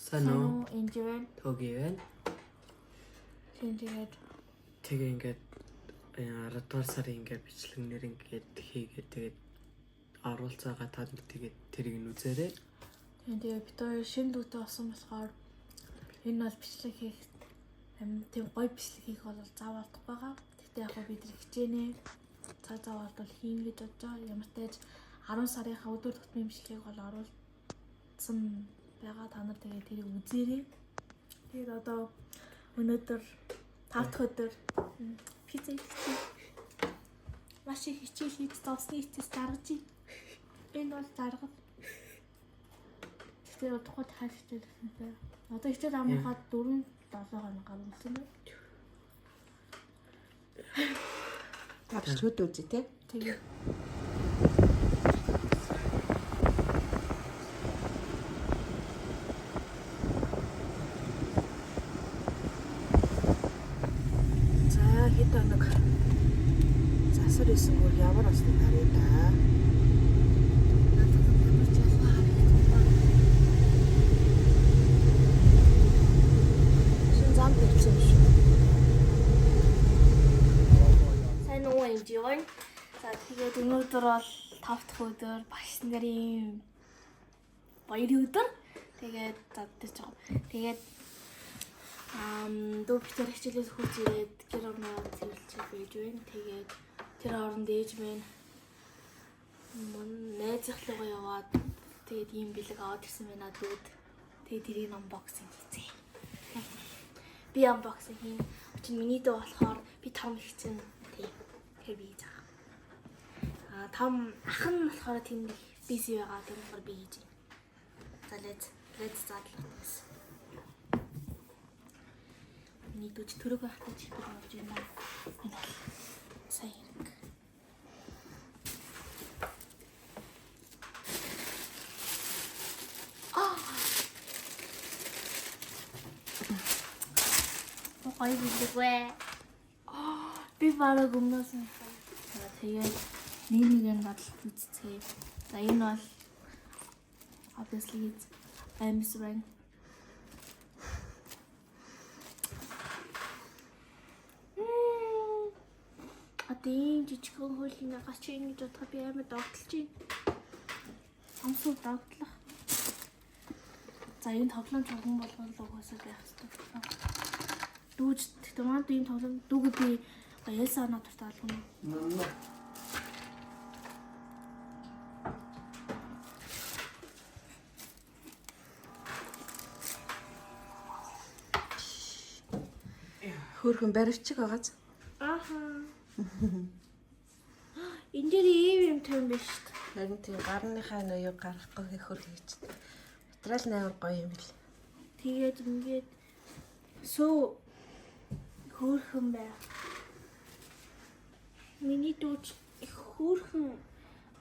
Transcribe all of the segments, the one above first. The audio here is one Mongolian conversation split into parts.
Сануу Энживэн Тогивэн тэгээд тэгээ ингээд 10 дугаар сарын ингээд бичлэгнэр ингээд хийгээд тэгээд оруулцаагаа танд тэгээд тэрийг нь үзээрэй. тэгээд бид хоёр шинэ дүүтэй болсон болохоор энэ бол бичлэг хийх тийм гоё бичлэг хийх бол заавал байгаа. Тэгтээ яг бид хичээнэ. Заавал бол хийн гэж бодож байгаа. Ямар ч тааж 10 сарынхаа өдөр тутмын бичлэгийг бол оруулсан байгаа. Та нар тэгээд тэрийг үзээрэй. Тэгээд одоо өнөөдөр 5 дахь өдөр пицца хийх. Маш их хичээл хийж зовсны эцэс заргаж байна. Энэ бол заргал. Тэгэхээр тухайд хааш хичээлсэн. Одоо хичээл амрахад 4-7 хоног гарсан байна. Тавчрууд үзье те. Тэгээд Хэд хоног засар исэн бүр ямар басна харъя да. Шин зам төрсөн шүү. сайн уу энживэн. За тэгээд өнөөдөр бол 5 дахь өдөр багш нарын баярын өдөр. Тэгээд заддаж байгаа. Тэгээд дөө битэр хичээлээс хурц ирээд гэр орноо цэвэрлж байж байна. Тэгээд тэр оронд ээж минь найзынхлуугаа яваад тэгээд ийм бэлэг аваад ирсэн байна дүүд. Тэгээд тэрийг unboxing хийцээ. Би unboxing хийн. Учир нь миний дөө болохоор би том хийсэн. Тийм. Тэгэхээр би хийж байгаа. Том ах нь болохоор тийм busy байгаа. Тийм болохоор би хийж байна. За let's start this. Миний дүүч төрөг байхдаа ч их болж байна. Сайн хэрэг. Ой билгүй. Би бараг өмнөөсөн. За тэгээд нэг бодлоо үзцгээе. За энэ бол obviously M's ring. Адийн жижигхэн хуулийн гагаач ингэж бодоход би амар догтлж байна. Амсуу догтлох. За энэ тоглоом чухал болгон л угаасаа байх хэрэгтэй. Дүүж тэгтээ манд ийм тоглоом дүүгээ би Элса надад таалгана. Хөөрхөн баривчиг байгааз. Аха. Энд дээр ийм юм байна шүү дээ. Харин тийм гарныхаа ноёг гарахгүй хөр хийж. Материал амар гоё юм бил. Тэгээд ингээд сөө хөөрхөн бай. Миний дүүч их хөөрхөн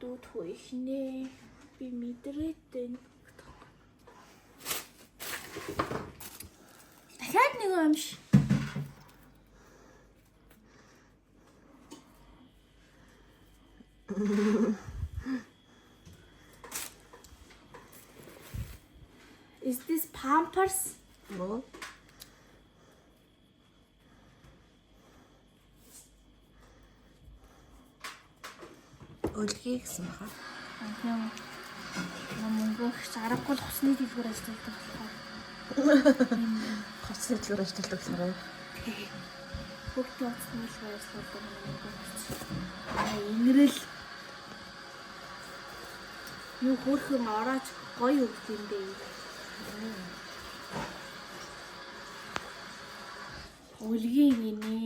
дүүдхүү ихнэ. Би мэдрээд байна. Дахиад нэг юм шиг. Is this Pampers? Мөн. Өлгий гэсэн баха. Тийм. Мөнгөх аргагүй л хусны дэлгүүр ажилладаг болохоор. Хоцны дэлгүүр ажилладаг болохоор. Хөгтөө хусны дэлгүүр ажилладаг юм. Ингэрэл. Юу хөөрхөн орооч гоё өгд юм бэ? Өлгийн гинэ.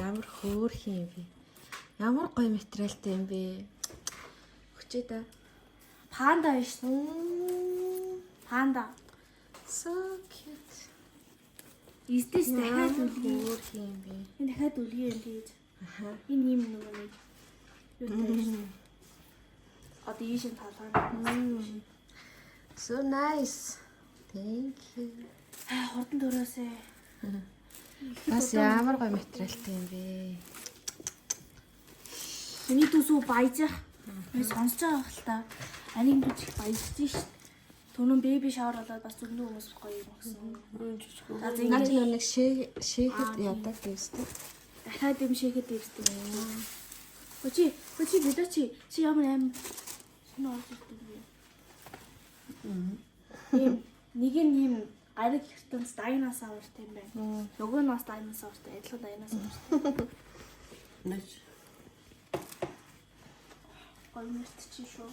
Ямар хөөрх юм бэ? Ямар гоё материалтай юм бэ? Хүчээ да. Панда биш үү? Панда. So cute. Is this дахиад өлгийн? Хөөрх юм бэ? Энэ дахиад өлгийн юм гэж. Аха. Энэ юм нөгөө нэг. Юу одоо ийшин талаа. So nice. Thank you. Хурдан дөрөөсөө. Бас ямар гоё материалтай юм бэ? Миний дүүсүү баяжих. Би сонсож байгаа хэл та. Аниг дүүч их баяжж шít. Түнэн беби шавар болоод бас зөндөө хүмүүс гоё юм гэсэн. За Наад ингээд нэг шээхэд яадаг гэвчтэй. дахиад юм шигэд ирсэн юм. Өчи бидо чи ямар аим шинэ орсон юм. Нэг нь юм гариг ертөнц дайнаас авартай юм байна. Нөгөө нь бас дайнаас авартай, адилхан дайнаас авартай. Нэч. Гоё мэрт чи шүү.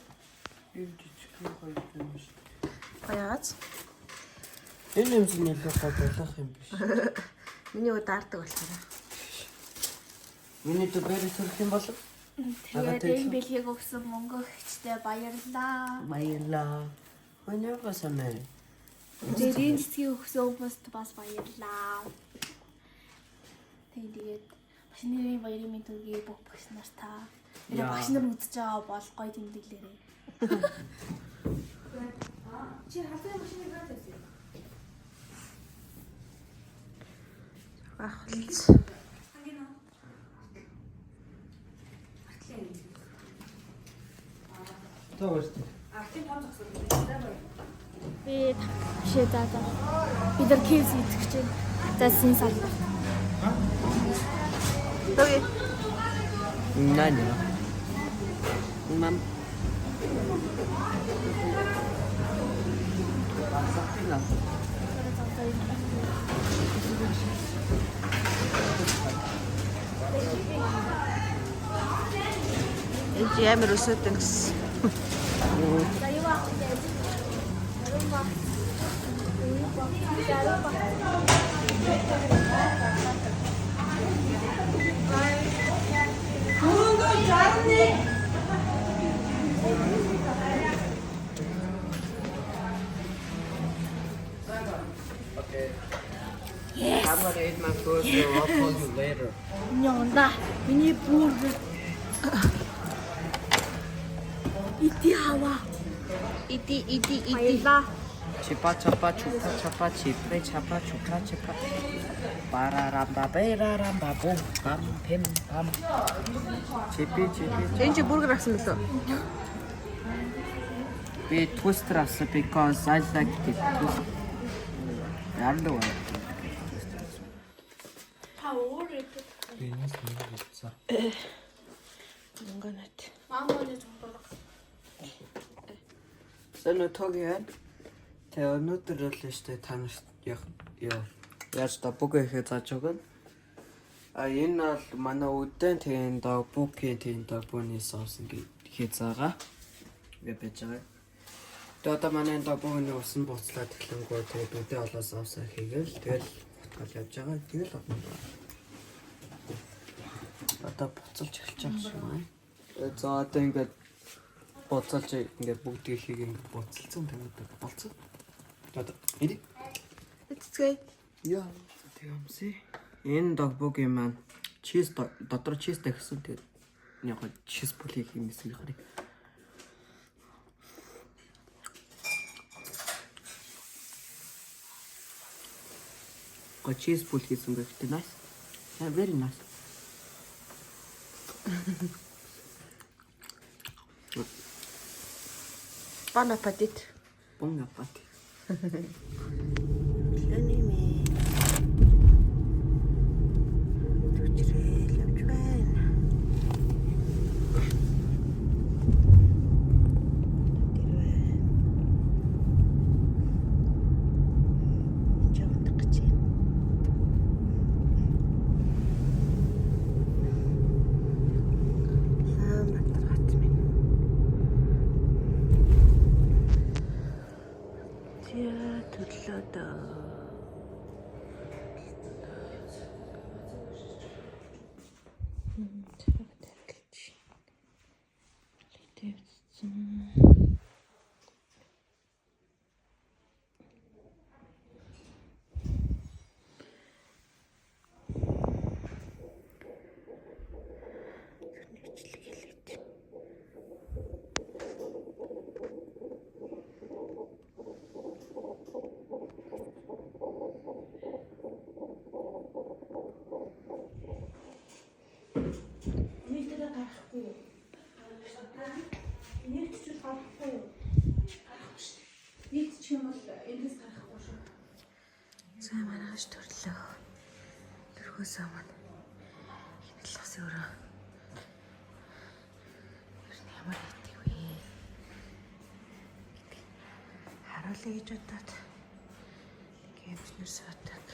Юу жижиг гоё юм шүү. Гоёац. Энэ юм зүйл нөлөө болох юм биш. Миний өд даардаг болохоор. Миний дэ бэрэ төрөх юм бол Тэгээд энэ бэлгийг өгсөн мөнгө өгчтэй баярлаа. баярлаа. Өнөөдөр санаа. Тэгээд энэ цэцгийг өгсөн хүмүүст бас баярлаа. Тэгээд машины баярын мэд төргий бүх багш нартаа. Энэ багш нар үзэж байгаа бол гоё тэмдэглээрэй. Чи хатаа машины гэрээс үү? Ахлц. Төвөрт. Би бишээ за. Бид нар кейс идэх гэж байна. За син сал. Төвөө. Нани. Мам. Асахтина. Энд ямар өсөд гэсэн. За юу аа. I'm gonna eat my food, so I'll call you later. Нёнда. Миний бүр иди хава. Иди. Баярлаа. Чипа чапа чупа чапа чипре чапа чупа чипа. Барарамба берарамба бум бам пем бам. Чипи. Энд чи бургер авсан билүү? We twister us because I like it. Ярлуу. Та өөрөө Бинес нэгсэн.Өнгөнөт. маманы зураг. Санаа тогийн. Тэ өнөөдөр л штэ та нарт яа. Яаж та бүгэ ихэ зааж өгөн. А энэ бол манай үдэн тэгэн дог бүкийн тэгэн дог бүний соус ингээ хийзаага. Ингээ байж байгаа. Тэгээд одоо манай дог бүний усан буцлаад эхлэнгөө тэгээд үдээ олоо соусаа хийгээл тэгэл утгал явж байгаа. Тэгэл одоо буцалж эхэлж байгаа юм байна. За одоо ингээд буцалж ингээд бүгдийг ингээ буцалсан тэгээд болцсон. Одоо иди. Эцгээ. Яа, тэгэмсэ. Энэ догбогийн маань чиз дотор чизтэй гэсэн тэгээд яг чиз бүлийг хиймсэн харъя. Чиз бүл хийсэн гэхдээ nice. Yeah, very nice. Bon appetit. Bon appétit. Лэними. Түчрэл явж байна. Жавдах гэж байна. Матаргац минь. Яа төрлөөдөө. Маш төрлөө. Тэрхүүс аман. Хинэлхс өөрөө. Ер нь ямар хэдэг вэ? Харуулъя гэж бодоод гэмснэр суудаг.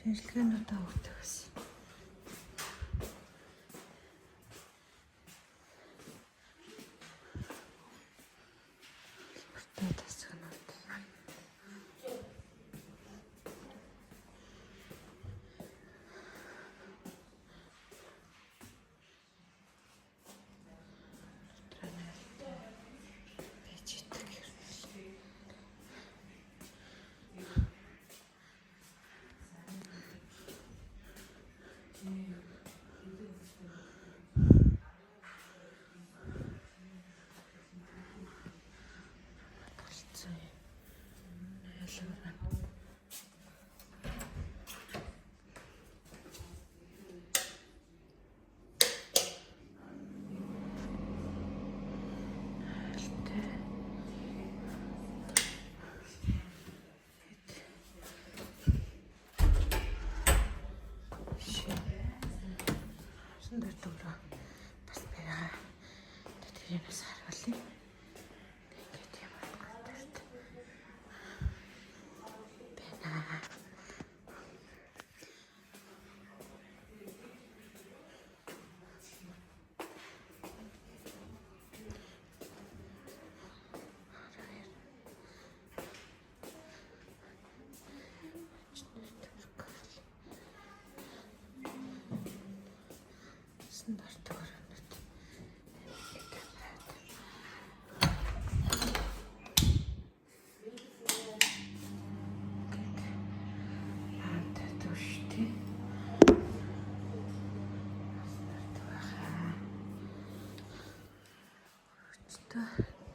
Шинжилгээнүүдээ өгдөг гэсэн. Бүртээ тасгнууд. Дөрөвдөө бас байгаа. Тэрээс харуулъя. Ингээд юм байна. Стандарт өрөөнд.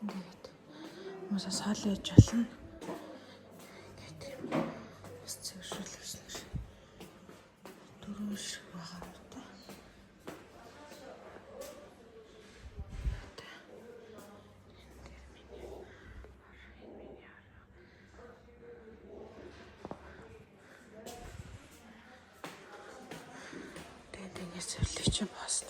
Ингээд мосоо соол ээж болно. Ингээд бас зөвшөөрлөснөр дөрөв шиг байгаа юм да. Тэнгээс зөвлөж пост.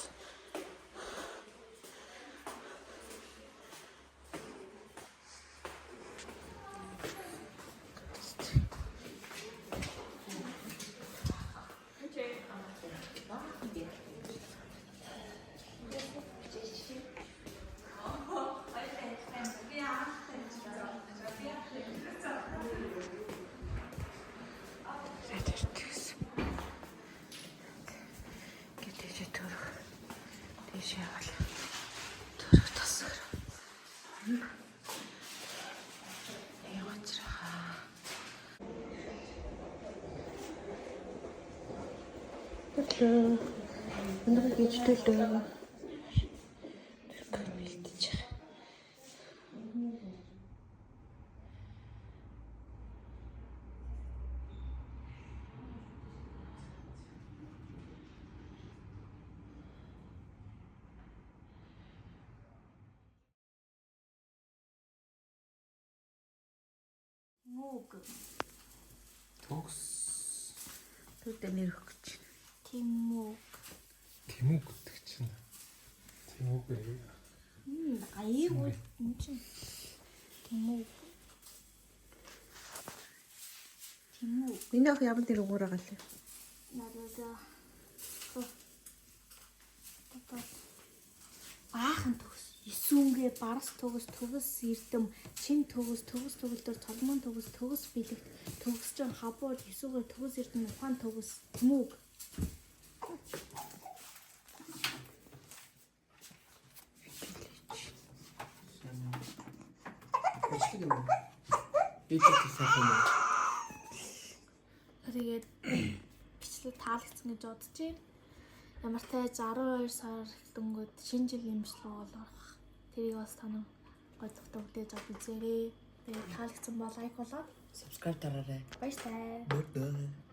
Өнөөдөр гिचтэлээ. Бэлдэж байгаа. Мөг. Токс. Түүнтэй нэр өгөх гэж. Тимөг. Тэмүг гэдэг чинь. Тэмүг ээ. Аюу энэ чинь. Тимөг. Тимөг. Миний ах ямар нэр өгөөр байгаа лээ. Надаа. Баахан төгс. Исүнгээ барс төгс эрдэм чин төгс төгөлдөр цолмон төгс бэлэгт төгс ч хабууд исүгээ төгс эрдэм ухаан төгс тэмүг. Тэгээд имжлэг таалагдсан гэж бодож байна. Ямар тааж 12 сар дөнгөд шинэ жилийн имжлэг болоох. Тэрийг бас танаа гой зөвхөн бүтээж авч үзээрэй. Тэгээд таалагдсан бол лайк болоод Subscribe дараарай. баярлалаа. Bye.